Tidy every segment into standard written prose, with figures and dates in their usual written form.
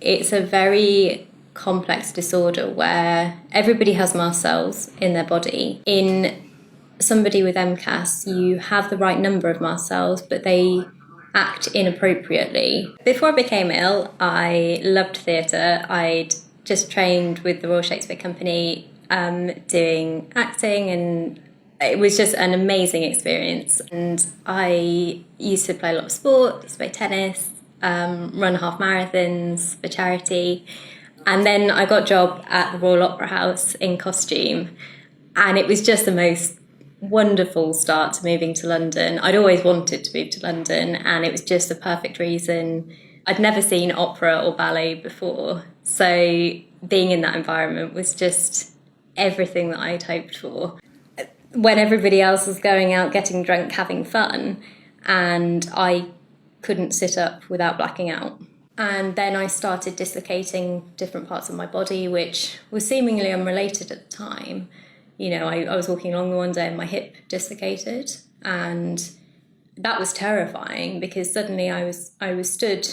It's a very complex disorder where everybody has mast cells in their body. In somebody with MCAS, you have the right number of mast cells, but they act inappropriately. Before I became ill, I loved theatre. I'd just trained with the Royal Shakespeare Company, doing acting, and it was just an amazing experience. And I used to play a lot of sport, used to play tennis, run half marathons for charity. And then I got a job at the Royal Opera House in costume. And it was just the most wonderful start to moving to London. I'd always wanted to move to London, and it was just the perfect reason. I'd never seen opera or ballet before. So being in that environment was just everything that I'd hoped for. When everybody else was going out, getting drunk, having fun, and I couldn't sit up without blacking out. And then I started dislocating different parts of my body, which was seemingly unrelated at the time. You know, I was walking along the one day and my hip dislocated, and that was terrifying because suddenly I was stood,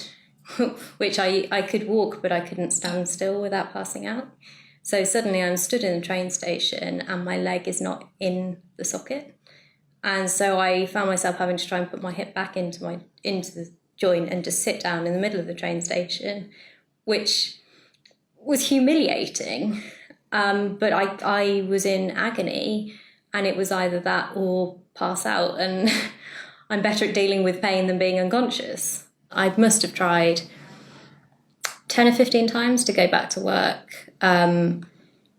which I could walk, but I couldn't stand still without passing out. So suddenly I'm stood in the train station and my leg is not in the socket. And so I found myself having to try and put my hip back into the joint and just sit down in the middle of the train station, which was humiliating. But I was in agony, and it was either that or pass out. And I'm better at dealing with pain than being unconscious. I must have tried 10 or 15 times to go back to work.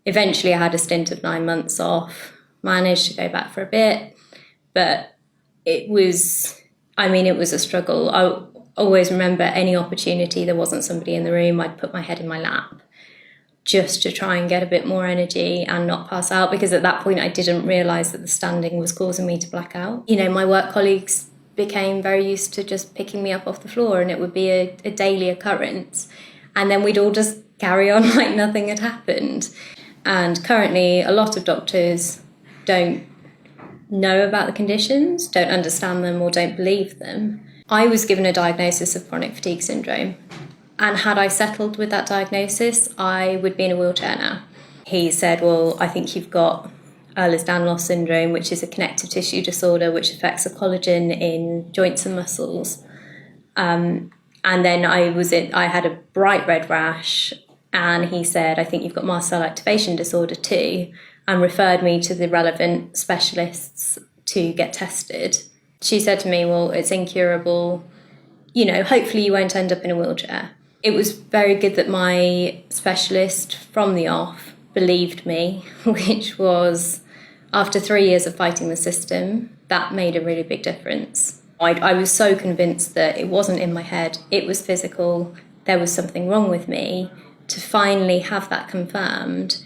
Eventually I had a stint of 9 months off, managed to go back for a bit, but it was a struggle. I always remember any opportunity there wasn't somebody in the room, I'd put my head in my lap just to try and get a bit more energy and not pass out, because at that point I didn't realise that the standing was causing me to black out. You know, my work colleagues became very used to just picking me up off the floor, and it would be a daily occurrence. And then we'd all just carry on like nothing had happened. And currently, a lot of doctors don't know about the conditions, don't understand them, or don't believe them. I was given a diagnosis of chronic fatigue syndrome. And had I settled with that diagnosis, I would be in a wheelchair now. He said, well, I think you've got Ehlers-Danlos syndrome, which is a connective tissue disorder which affects the collagen in joints and muscles. And then I had a bright red rash, and he said, I think you've got mast cell activation disorder too, and referred me to the relevant specialists to get tested. She said to me, well, it's incurable. You know, hopefully you won't end up in a wheelchair. It was very good that my specialist from the off believed me, which was, after 3 years of fighting the system, that made a really big difference. I was so convinced that it wasn't in my head, it was physical, there was something wrong with me. To finally have that confirmed,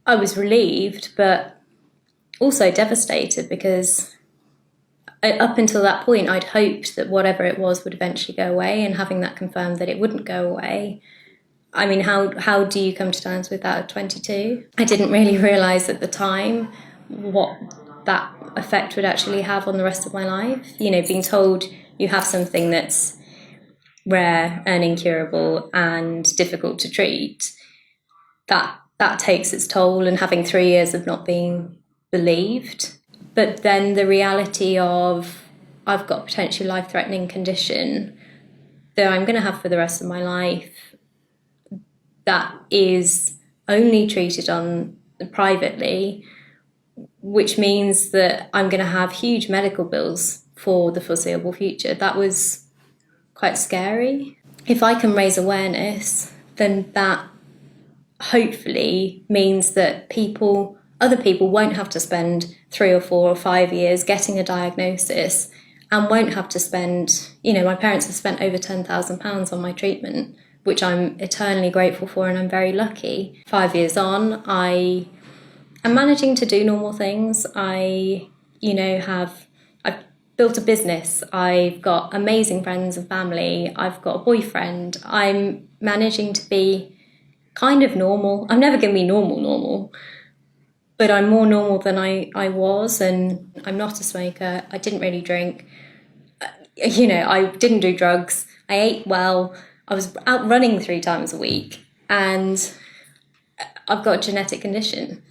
I was relieved, but also devastated, because up until that point, I'd hoped that whatever it was would eventually go away, and having that confirmed that it wouldn't go away. I mean, how do you come to terms with that at 22? I didn't really realise at the time what that effect would actually have on the rest of my life. You know, being told you have something that's rare and incurable and difficult to treat, that takes its toll, and having 3 years of not being believed. But then the reality of, I've got a potentially life-threatening condition that I'm going to have for the rest of my life, that is only treated privately, which means that I'm going to have huge medical bills for the foreseeable future. That was quite scary. If I can raise awareness, then that hopefully means that other people won't have to spend 3 or 4 or 5 years getting a diagnosis, and won't have to spend, you know, my parents have spent over £10,000 on my treatment, which I'm eternally grateful for, and I'm very lucky. 5 years on, I am managing to do normal things. I've built a business. I've got amazing friends and family. I've got a boyfriend. I'm managing to be kind of normal. I'm never going to be normal, but I'm more normal than I was, and I'm not a smoker. I didn't really drink. I didn't do drugs. I ate well. I was out running 3 times a week, and I've got a genetic condition.